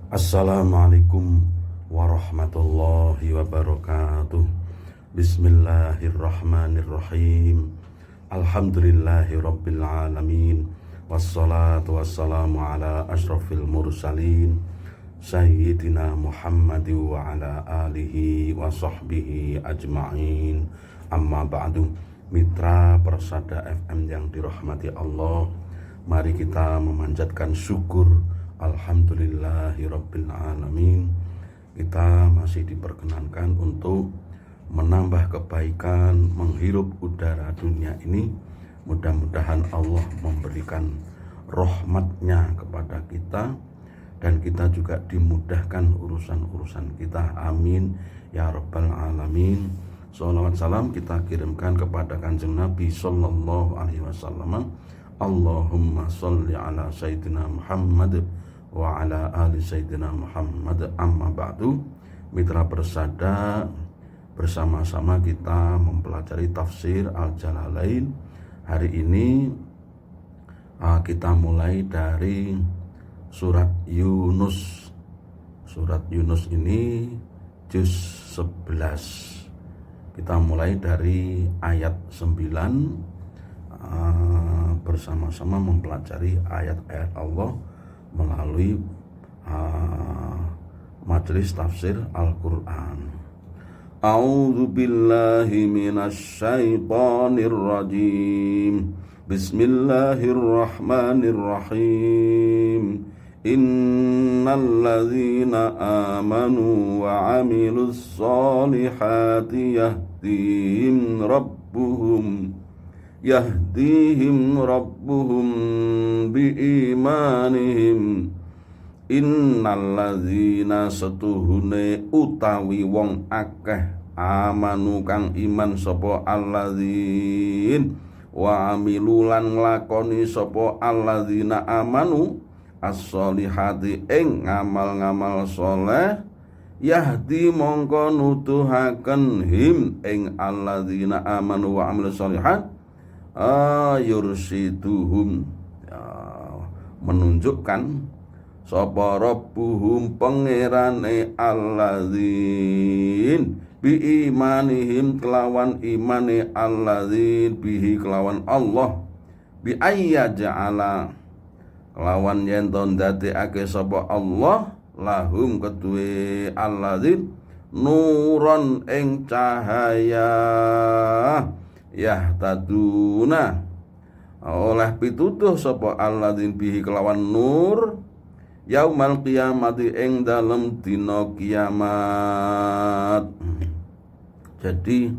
Assalamualaikum warahmatullahi wabarakatuh. Bismillahirrahmanirrahim. Alhamdulillahi rabbil alamin. Wassalatu wassalamu ala ashrafil mursalin Sayyidina Muhammad wa ala alihi wa sahbihi ajma'in. Amma ba'du. Mitra Persada FM yang dirahmati Allah, mari kita memanjatkan syukur. Alhamdulillahirabbil alamin. Kita masih diperkenankan untuk menambah kebaikan, menghirup udara dunia ini. Mudah-mudahan Allah memberikan rahmatnya kepada kita, dan kita juga dimudahkan urusan-urusan kita. Amin ya rabbal alamin. Shalawat salam kita kirimkan kepada Kanjeng Nabi sallallahu alaihi wasallam. Allahumma sholli ala sayyidina Muhammad wa ala ali sayyidina Muhammad. Amma ba'du. Mitra Persada, bersama-sama kita mempelajari tafsir Al-Jalalain. Hari ini kita mulai dari surat Yunus. Surat Yunus ini juz 11. Kita mulai dari ayat 9. Bersama-sama mempelajari ayat-ayat Allah melalui majelis tafsir Al-Quran. A'udzu billahi minasyaitonir rajim. Bismillahirrahmanirrahim. Innal ladzina amanu wa 'amilus solihati yahdihim rabbuhum biimanihim. Innal ladzina setuhune utawi wong akeh amanu kang iman sapa alladzin wa amilulan nglakoni sapa alladzina amanu as-solihati ing ngamal-ngamal soleh, yahdi mongko nuduhaken him ing alladzina amanu wa amilus solihat yursiduhum, menunjukkan sapa rabbuhum pangerane alladzin bi imanihim kelawan imane alladzin bihi kelawan Allah, bi ayya ja'ala kelawan yen to ndadekake sapa Allah lahum kedue alladzin nuron ing cahaya yahtaduna oleh pituduh sapa alladzin bihi kelawan nur yaumal qiyamati ing dalem dina kiamat. Jadi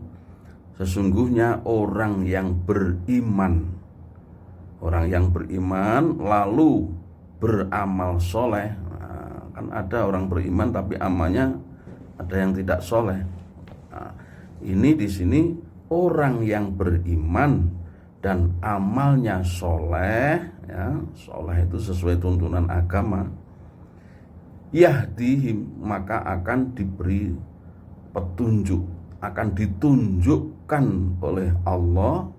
sesungguhnya orang yang beriman lalu beramal soleh, kan ada orang beriman tapi amalnya ada yang tidak soleh. Ini di sini orang yang beriman dan amalnya soleh, soleh itu sesuai tuntunan agama, yahdihim maka akan diberi petunjuk, akan ditunjukkan oleh Allah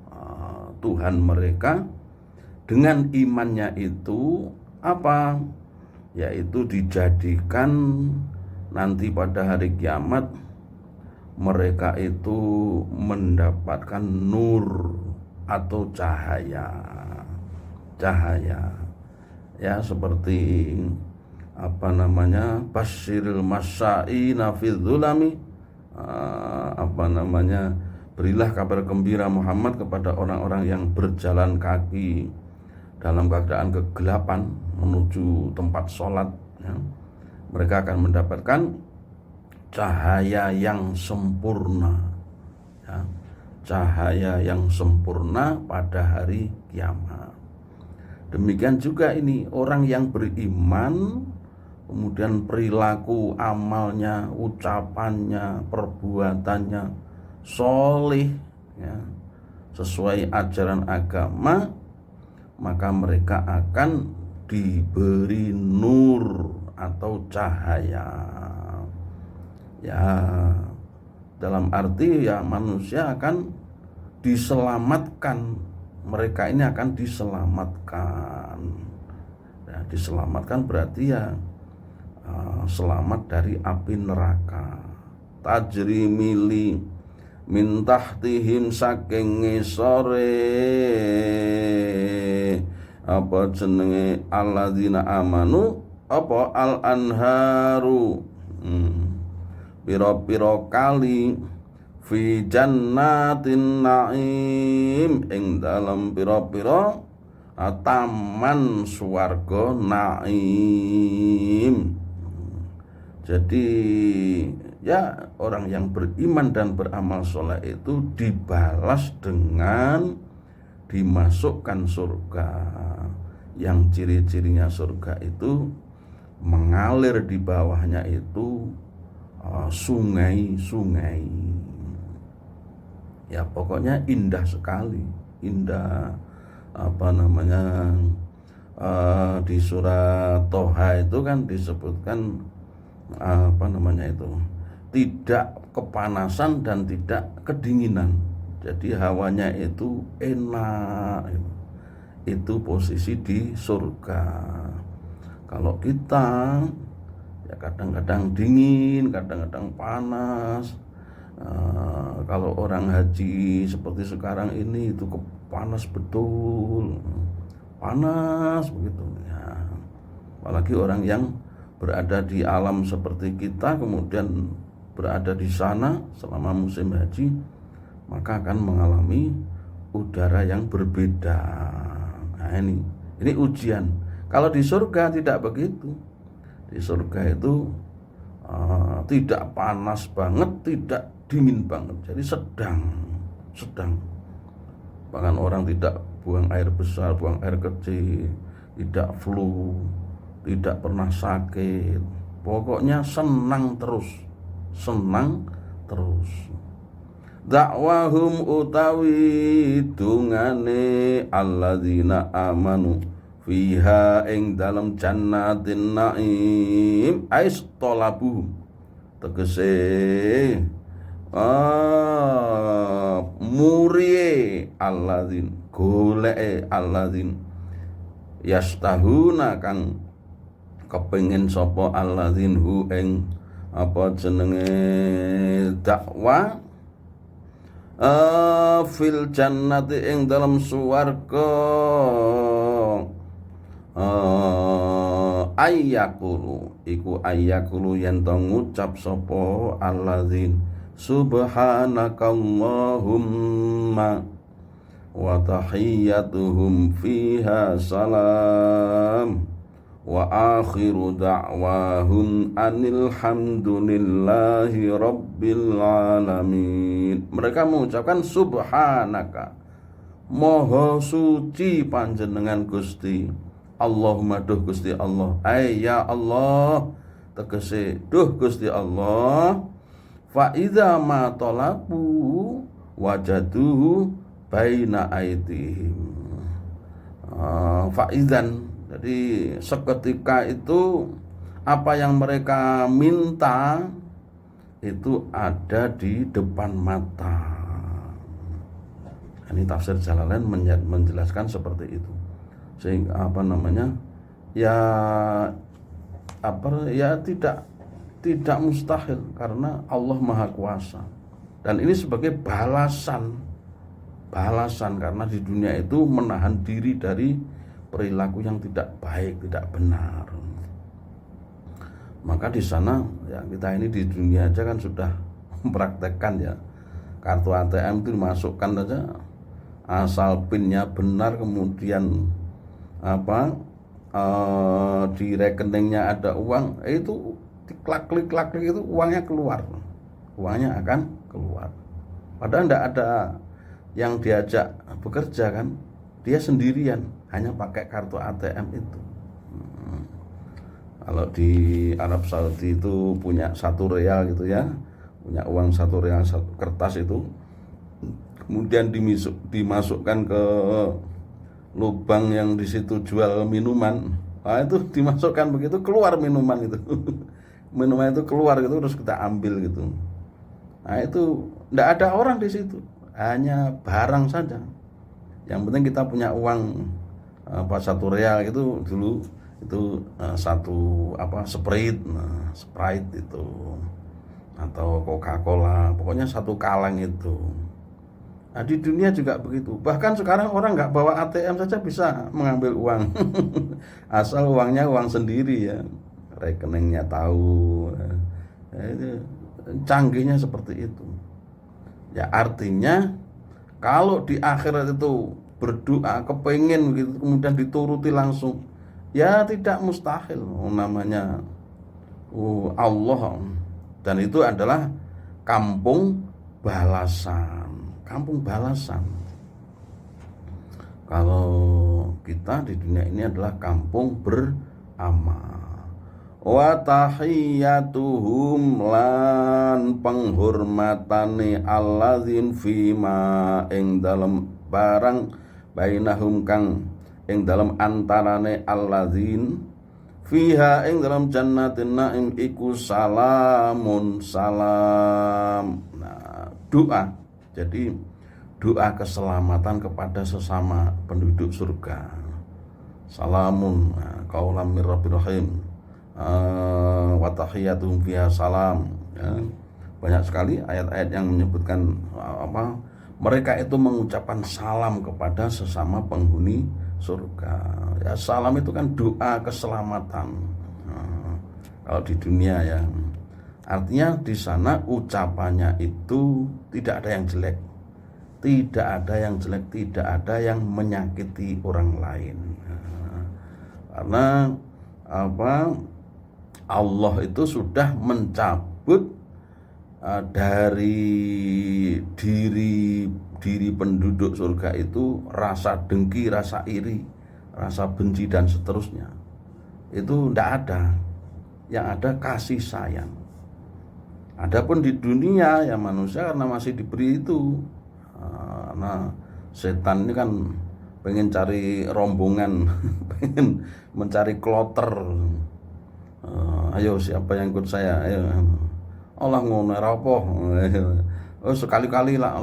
Tuhan mereka dengan imannya itu apa? Yaitu dijadikan nanti pada hari kiamat mereka itu mendapatkan nur atau cahaya, ya seperti basyiril masya'ina fil dzulami, berilah kabar gembira Muhammad kepada orang-orang yang berjalan kaki dalam keadaan kegelapan menuju tempat sholat, ya. Mereka akan mendapatkan cahaya yang sempurna, ya, cahaya yang sempurna pada hari kiamat. Demikian juga ini orang yang beriman, kemudian perilaku amalnya, ucapannya, perbuatannya solih, ya, sesuai ajaran agama, maka mereka akan diberi nur atau cahaya. Ya, dalam arti ya manusia akan diselamatkan, mereka ini akan diselamatkan. Ya, diselamatkan berarti ya selamat dari api neraka. Tajri mili min tahtihim saking ngisore apa jenenge alladzina amanu apa al anharu pira-pira kali fi jannatin naim ing dalam pira-pira taman swarga naim. Jadi ya orang yang beriman dan beramal soleh itu dibalas dengan dimasukkan surga, yang ciri-cirinya surga itu mengalir di bawahnya itu sungai-sungai. Ya pokoknya indah sekali, indah di surat Toha itu kan disebutkan tidak kepanasan dan tidak kedinginan. Jadi hawanya itu enak. Itu posisi di surga. Kalau kita ya kadang-kadang dingin, kadang-kadang panas. Kalau orang haji seperti sekarang ini itu panas betul, panas begitu ya. Apalagi orang yang berada di alam seperti kita kemudian berada di sana selama musim haji, maka akan mengalami udara yang berbeda. Nah ini ujian. Kalau di surga tidak begitu. Di surga itu tidak panas banget, tidak dingin banget. Jadi sedang. Bahkan orang tidak buang air besar, buang air kecil, tidak flu, tidak pernah sakit. Pokoknya senang terus. Dakwahum utawi dungane alladzina amanu fiha ing dalam jannatin naim ais tolabu tegese murie alladzin goleke alladzin yastahuna kang kepengin sapa alladzin hu ing apa jenenge dakwah fil jannati ing dalam swarga ayyakulu yen to ngucap sapa alladzin subhanakallahumma wa tahiyyatuhum fiha salam wa akhiru da'wahum anil hamdulillahi rabbil alamin. Mereka mengucapkan subhanaka, moho suci panjenengan Gusti. Allahumma duh Gusti Allah, ya Allah tegese duh Gusti Allah. Fa idza ma talabu wajaduhu baina aidihim. Faizan, jadi seketika itu apa yang mereka minta itu ada di depan mata. Ini tafsir Jalalain menjelaskan seperti itu. Sehingga tidak mustahil karena Allah Maha Kuasa. Dan ini sebagai balasan karena di dunia itu menahan diri dari perilaku yang tidak baik, tidak benar. Maka di sana ya kita ini di dunia aja kan sudah mempraktekkan ya, kartu ATM itu dimasukkan aja, asal pinnya benar, kemudian di rekeningnya ada uang, itu klik itu uangnya akan keluar. Padahal tidak ada yang diajak bekerja kan, dia sendirian hanya pakai kartu ATM itu. Kalau di Arab Saudi itu punya 1 real gitu ya, punya uang 1 real, 1 kertas itu, kemudian dimasukkan ke lubang yang di situ jual minuman, itu dimasukkan begitu, keluar minuman itu. Minuman itu keluar gitu, terus kita ambil gitu. Nah itu tidak ada orang di situ, hanya barang saja. Yang penting kita punya uang 1 real gitu dulu, itu satu apa Sprite, Sprite itu atau Coca-Cola, pokoknya satu kaleng itu. Nah, di dunia juga begitu. Bahkan sekarang orang nggak bawa ATM saja bisa mengambil uang. Asal uangnya uang sendiri ya. Rekeningnya tahu. Ya, itu canggihnya seperti itu. Ya artinya kalau di akhirat itu berdoa kepengen gitu kemudian dituruti langsung, ya tidak mustahil. Namanya Allah, dan itu adalah kampung balasan. Kampung balasan. Kalau kita di dunia ini adalah kampung beramal. Wa tahiyyatuhum lan penghormatane alladzin fima ing dalem barang bainahum kang ing dalem antarane alladzin fiha ing dalam jannatin naim iku salamun salam. Nah, doa. Jadi doa keselamatan kepada sesama penduduk surga. Salamun qaulam mir rabbir rahim. Wa tahiyyatuhum fiha salam. Ya. Banyak sekali ayat-ayat yang menyebutkan mereka itu mengucapkan salam kepada sesama penghuni surga. Ya, salam itu kan doa keselamatan. Kalau di dunia ya, artinya di sana ucapannya itu tidak ada yang jelek, tidak ada yang jelek, tidak ada yang menyakiti orang lain. Karena Allah itu sudah mencabut dari diri penduduk surga itu rasa dengki, rasa iri, rasa benci dan seterusnya. Itu tidak ada. Yang ada kasih sayang. Adapun di dunia ya manusia karena masih diberi itu, nah setan ini kan pengen cari rombongan, pengen mencari kloter. Ayo siapa yang ikut saya? Ayo. Allah ngono apa? Oh sekali-kali lah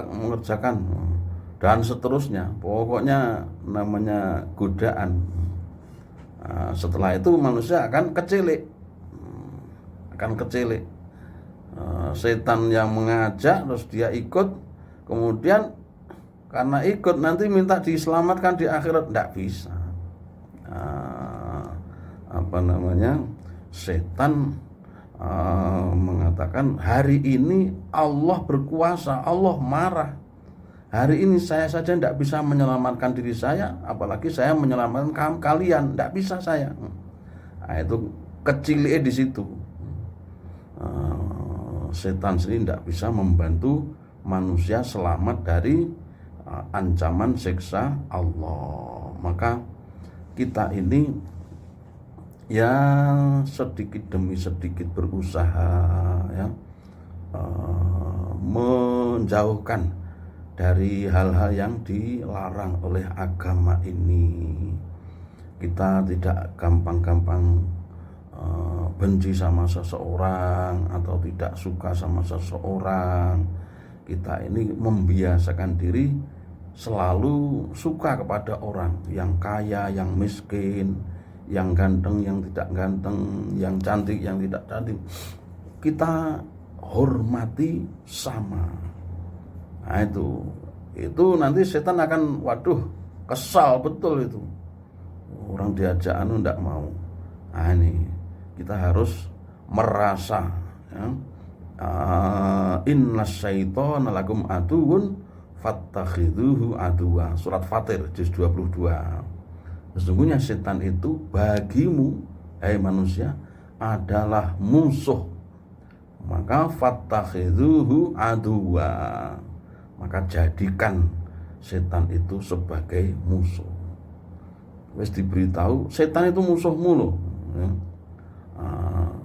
mengerjakan dan seterusnya. Pokoknya namanya godaan. Setelah itu manusia akan kecilik, setan yang mengajak terus dia ikut, kemudian karena ikut nanti minta diselamatkan di akhirat tidak bisa. Setan mengatakan hari ini Allah berkuasa, Allah marah. Hari ini saya saja tidak bisa menyelamatkan diri saya, apalagi saya menyelamatkan kalian, tidak bisa saya. Nah, itu kecilnya di situ. Setan sendiri tidak bisa membantu manusia selamat dari ancaman siksa Allah. Maka kita ini ya sedikit demi sedikit berusaha ya menjauhkan dari hal-hal yang dilarang oleh agama ini. Kita tidak gampang-gampang benci sama seseorang atau tidak suka sama seseorang. Kita ini membiasakan diri selalu suka kepada orang yang kaya, yang miskin, yang ganteng, yang tidak ganteng, yang cantik, yang tidak cantik. Kita hormati sama. Nah itu nanti setan akan kesal betul itu. Orang diajak tidak mau. Nah ini kita harus merasa ya, inna syaitana lakum aduun fattakhidhuhu aduwa. Surat Fatir juz 22. Sesungguhnya setan itu bagimu, hai manusia, adalah musuh. Maka fattakhidhuhu aduwa. Maka jadikan setan itu sebagai musuh. Wis diberitahu setan itu musuhmu loh ya.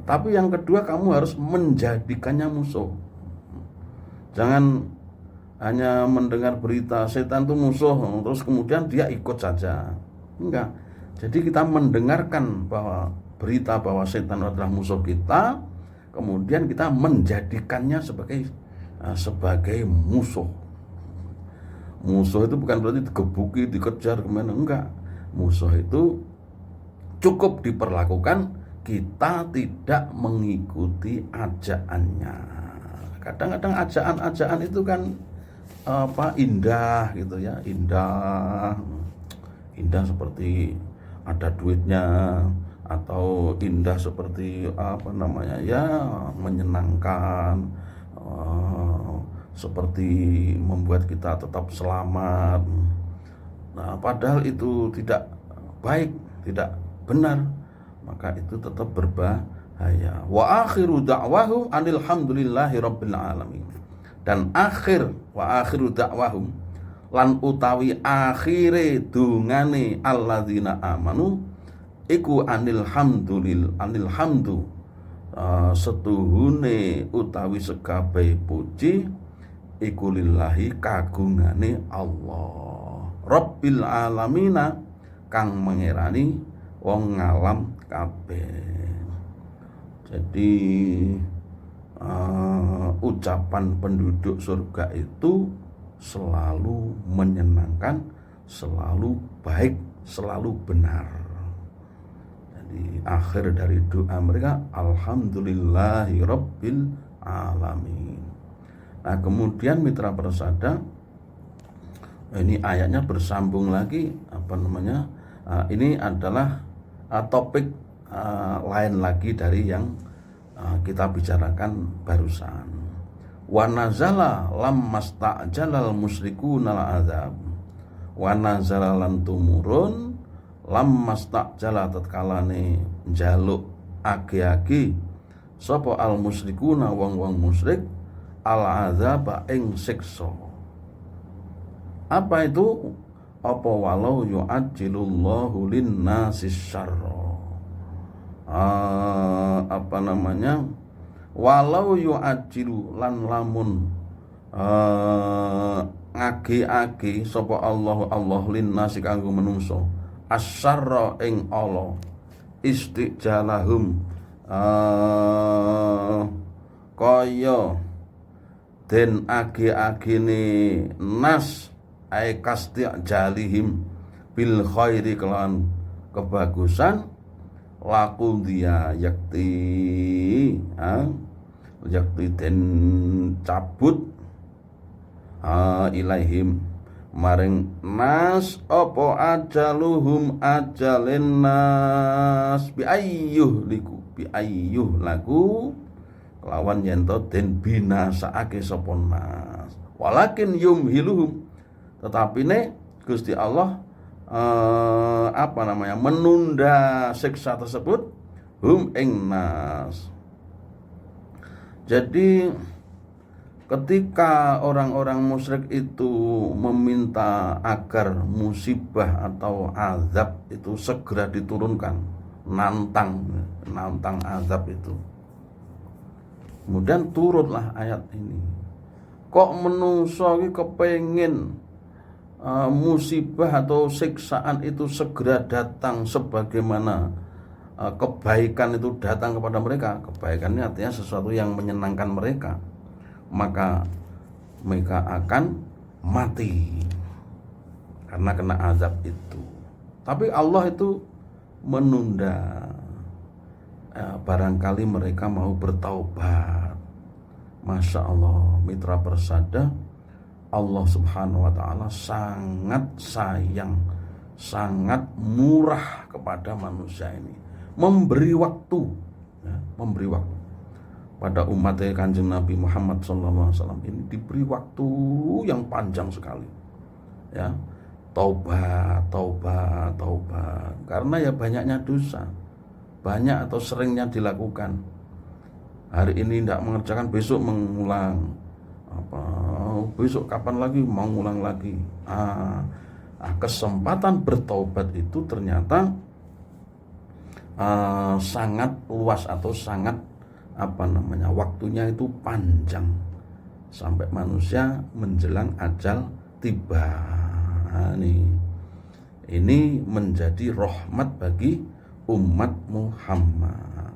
Tapi yang kedua kamu harus menjadikannya musuh. Jangan hanya mendengar berita setan itu musuh terus kemudian dia ikut saja. Enggak. Jadi kita mendengarkan bahwa berita bahwa setan adalah musuh kita, kemudian kita menjadikannya sebagai musuh. Musuh itu bukan berarti digebuki, dikejar kemana, enggak. Musuh itu cukup diperlakukan, kita tidak mengikuti ajaannya. Kadang-kadang ajaan-ajaan itu kan indah gitu ya, indah seperti ada duitnya, atau indah seperti menyenangkan, seperti membuat kita tetap selamat. Nah, padahal itu tidak baik, tidak benar, maka itu tetap berbahaya. Wa akhiru da'wahum alhamdulillahi rabbil alamin. Dan wa akhiru da'wahum, lan utawi akhire dungane alladzina amanu iku anil hamdu setuhune utawi sekabeh puji iku lillahi kagungane Allah rabbil alamina, kang mengerani wong ngalam kabeh. Jadi ucapan penduduk surga itu selalu menyenangkan, selalu baik, selalu benar. Jadi akhir dari doa mereka alhamdulillahi rabbil alamin. Nah, kemudian mitra persada, ini ayatnya bersambung lagi, ini adalah topik lain lagi dari yang kita bicarakan barusan. Wa nazala lammastajallal musyrikuuna al-adzab. Wa nazala lan tumurun lammastajalla tatkalane njaluk age-age sapa al musyrikuuna wong-wong musyrik al-adzab ing siksa. Apa itu? Apa walau yu'ajjilullahu lin-nasi syarra. Walau yu'ajjilu lan lamun ngage-age sapa Allah linnasi kanggo menungso asyarra ing Allah istijalahum kaya den age-agene nas ai kastijalihim bil khairi kelan kebagusan laku dia yakti den cabut ilaihim maring nas apa ajaluhum ajalin nas bi ayyuh lagu kelawan yento den binasaake sapa nas walakin yumhiluhum, tetapi Gusti Allah menunda siksa tersebut hum ing nas. Jadi ketika orang-orang musyrik itu meminta agar musibah atau azab itu segera diturunkan, nantang azab itu, kemudian turunlah ayat ini. Kok menungso iki kepengin musibah atau siksaan itu segera datang sebagaimana kebaikan itu datang kepada mereka. Kebaikan ini artinya sesuatu yang menyenangkan mereka, maka mereka akan mati karena kena azab itu. Tapi Allah itu menunda, barangkali mereka mau bertaubat. Masya Allah, mitra persada, Allah subhanahu wa ta'ala sangat sayang, sangat murah kepada manusia ini, memberi waktu pada umat Kanjeng Nabi Muhammad SAW ini, diberi waktu yang panjang sekali ya. Taubat, karena ya banyaknya dosa, banyak atau seringnya dilakukan. Hari ini tidak mengerjakan, besok mengulang, besok kapan lagi mau ngulang lagi. Kesempatan bertaubat itu ternyata sangat luas atau sangat waktunya itu panjang sampai manusia menjelang ajal tiba. Ini menjadi rahmat bagi umat Muhammad.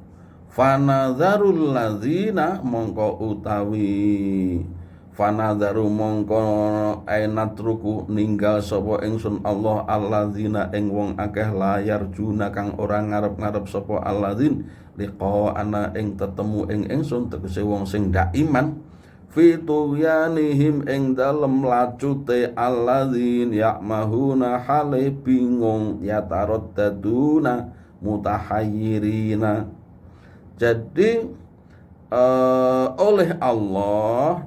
Fanadzarul ladzina mongko utawi fanadharu mongko ainatruku ninggal sapa ingsun Allah alladzina ing wong akeh layar juna kang ora ngarep-ngarep sapa alladzin liqa ana ing tetemu ing ingsun tegese wong sing ndak iman fi tughyanihim ing dalem lacute alladzin ya'mahuna hale bingung yataraddaduna mutahayyirina. Jadi oleh Allah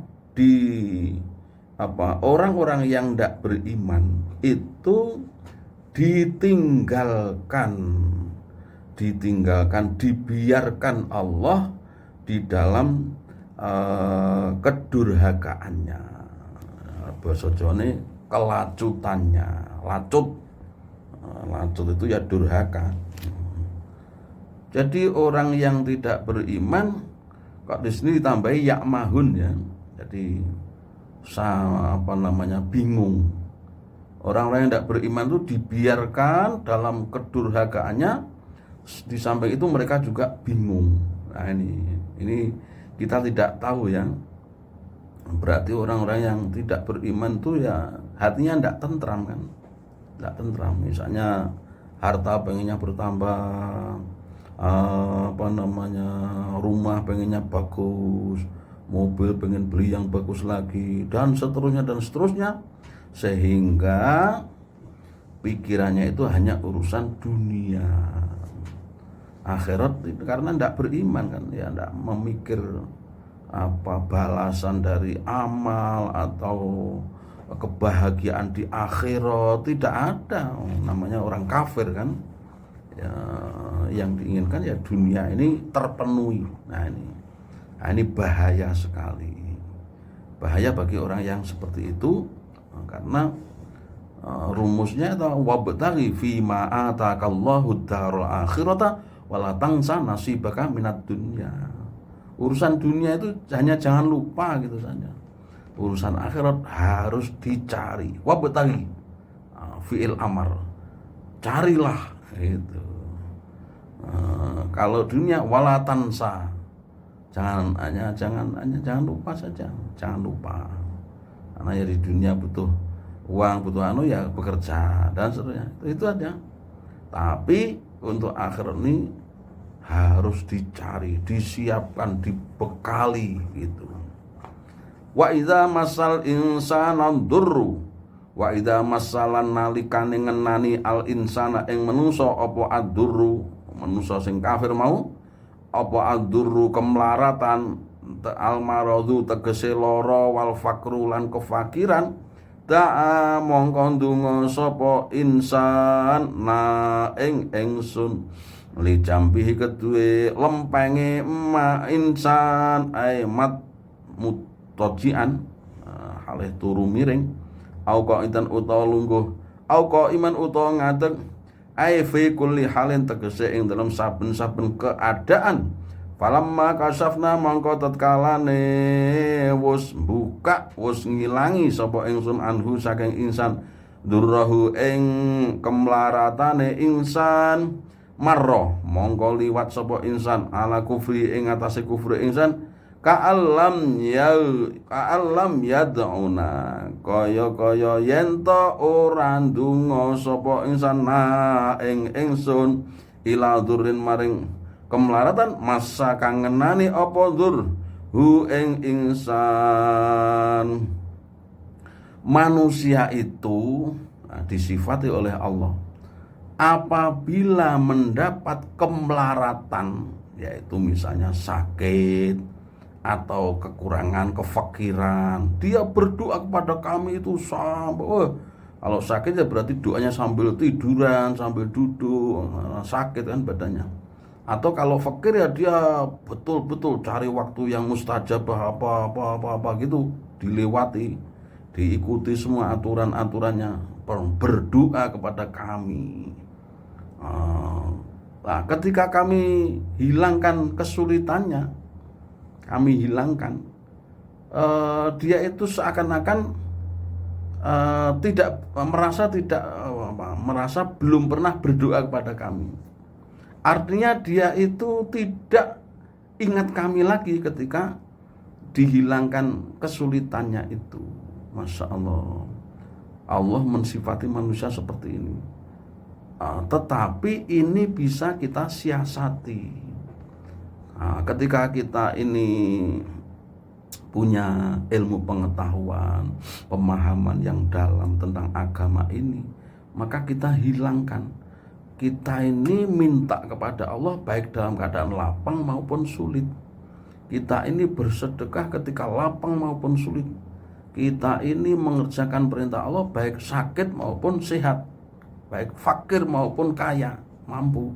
orang-orang yang tidak beriman itu dibiarkan Allah di dalam kedurhakaannya, basa Jawane kelacutannya. Lacut itu ya durhaka. Jadi orang yang tidak beriman kok di sini ditambahi ya'mahun ya. Jadi bingung. Orang-orang yang tidak beriman itu dibiarkan dalam kedurhakaannya, di samping itu mereka juga bingung. Nah ini kita tidak tahu ya. Berarti orang-orang yang tidak beriman itu ya hatinya tidak tentram kan. Tidak tentram. Misalnya harta pengennya bertambah, rumah pengennya bagus, mobil pengen beli yang bagus lagi, dan seterusnya, sehingga pikirannya itu hanya urusan dunia. Akhirat itu karena tidak beriman kan, ya tidak memikir balasan dari amal atau kebahagiaan di akhirat, tidak ada. Namanya orang kafir kan ya, yang diinginkan ya dunia ini terpenuhi. Nah ini bahaya sekali, bahaya bagi orang yang seperti itu, karena rumusnya itu wabtaghi fima atakallahu darul akhirata wala tansa nasibaka minad dunya. Urusan dunia itu hanya jangan lupa gitu saja. Urusan akhirat harus dicari. Wabtaghi fi'il amar, carilah itu. Kalau dunia wala tansa, jangan lupa saja, jangan lupa. Karena ya di dunia butuh uang, butuh ya bekerja dan seterusnya. Itu aja. Tapi untuk akhirat ini harus dicari, disiapkan, dibekali gitu. Wa idza masal insana durru, wa idza masalan nalikane ngenani al insana ing manusa apa adurru, manusa sing kafir mau apa adurru kemlaratan, al maradu tegese lara, wal fakru lan kefakiran, da'a mongko ndonga sapa insan na ing ingsun li jambihi kedue lempenge ma insan ai mat mutajian halih turu miring au qaitan utawa lungguh au qaiman utawa ngadeg ai fi kulli halin tegese ing dalam saben-saben keadaan. Falamma kasafna mangko tatkalane wis buka, wis ngilangi sapa ingsun anhu saking insan durrahu ing kemlaratane insan, marra mongko liwat sapa insan ala kufri ing atase kufri insan, ka'allam yad'una kaya yen to ora ndonga sapa insan na ing ingsun ila dzurrin maring kemlaratan masa kang ngenani apa dzur hu ing insan. Manusia itu disifati oleh Allah apabila mendapat kemlaratan, yaitu misalnya sakit atau kekurangan, kefakiran, dia berdoa kepada kami itu sampai kalau sakit ya berarti doanya sambil tiduran, sambil duduk, sakit kan badannya. Atau kalau fakir ya dia betul-betul cari waktu yang mustajabah apa gitu, dilewati, diikuti semua aturan-aturannya, berdoa kepada kami. Nah, ketika kami hilangkan kesulitannya, kami hilangkan, dia itu seakan-akan merasa belum pernah berdoa kepada kami. Artinya dia itu tidak ingat kami lagi ketika dihilangkan kesulitannya itu. Masya Allah, Allah mensifati manusia seperti ini. Tetapi ini bisa kita siasati. Ketika kita ini punya ilmu pengetahuan, pemahaman yang dalam tentang agama ini, maka kita hilangkan. Kita ini minta kepada Allah baik dalam keadaan lapang maupun sulit. Kita ini bersedekah ketika lapang maupun sulit. Kita ini mengerjakan perintah Allah baik sakit maupun sehat, baik fakir maupun kaya, mampu.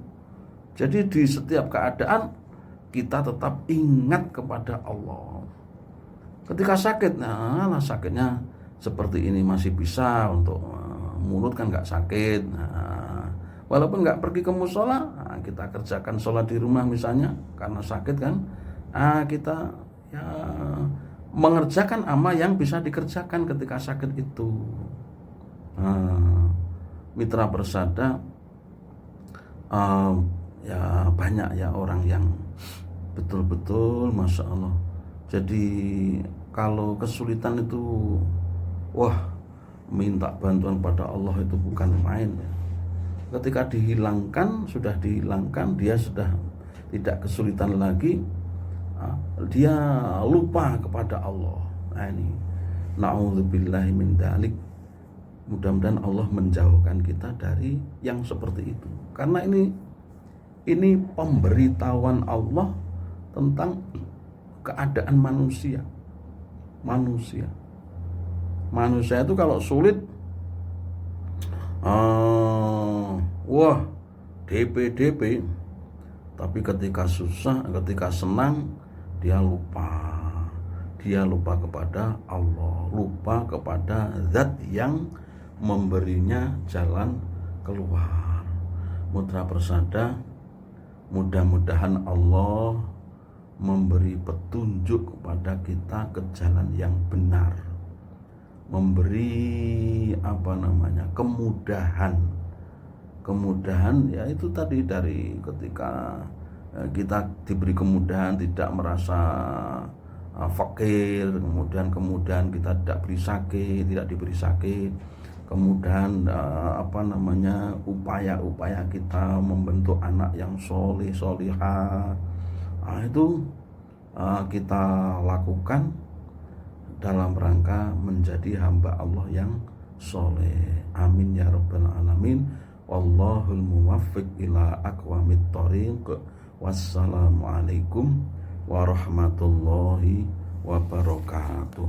Jadi di setiap keadaan kita tetap ingat kepada Allah. Ketika sakit, nah sakitnya seperti ini masih bisa untuk mulut kan nggak sakit. Walaupun nggak pergi ke musola, kita kerjakan sholat di rumah misalnya karena sakit kan. Kita ya mengerjakan amal yang bisa dikerjakan ketika sakit itu. Mitra Persada, ya banyak ya orang yang betul-betul Masya Allah. Jadi kalau kesulitan itu, wah, minta bantuan pada Allah itu bukan main ya. Ketika dihilangkan, sudah dihilangkan, dia sudah tidak kesulitan lagi, dia lupa kepada Allah. Nah ini, na'udzubillahi min dzalik. Mudah-mudahan Allah menjauhkan kita dari yang seperti itu. Karena ini pemberitahuan Allah tentang keadaan manusia. Manusia itu kalau sulit, wah, DP. Tapi ketika susah, ketika senang, dia lupa kepada Allah, lupa kepada zat yang memberinya jalan keluar. Mitra Persada, mudah-mudahan Allah memberi petunjuk kepada kita ke jalan yang benar, memberi kemudahan ya itu tadi, dari ketika kita diberi kemudahan tidak merasa fakir, kemudian kita tidak diberi sakit, kemudian upaya kita membentuk anak yang solihah, itu kita lakukan dalam rangka menjadi hamba Allah yang soleh. Amin ya rabbal alamin. Wallahul muwaffiq ila aqwamit thoriq. Wassalamualaikum warahmatullahi wabarakatuh.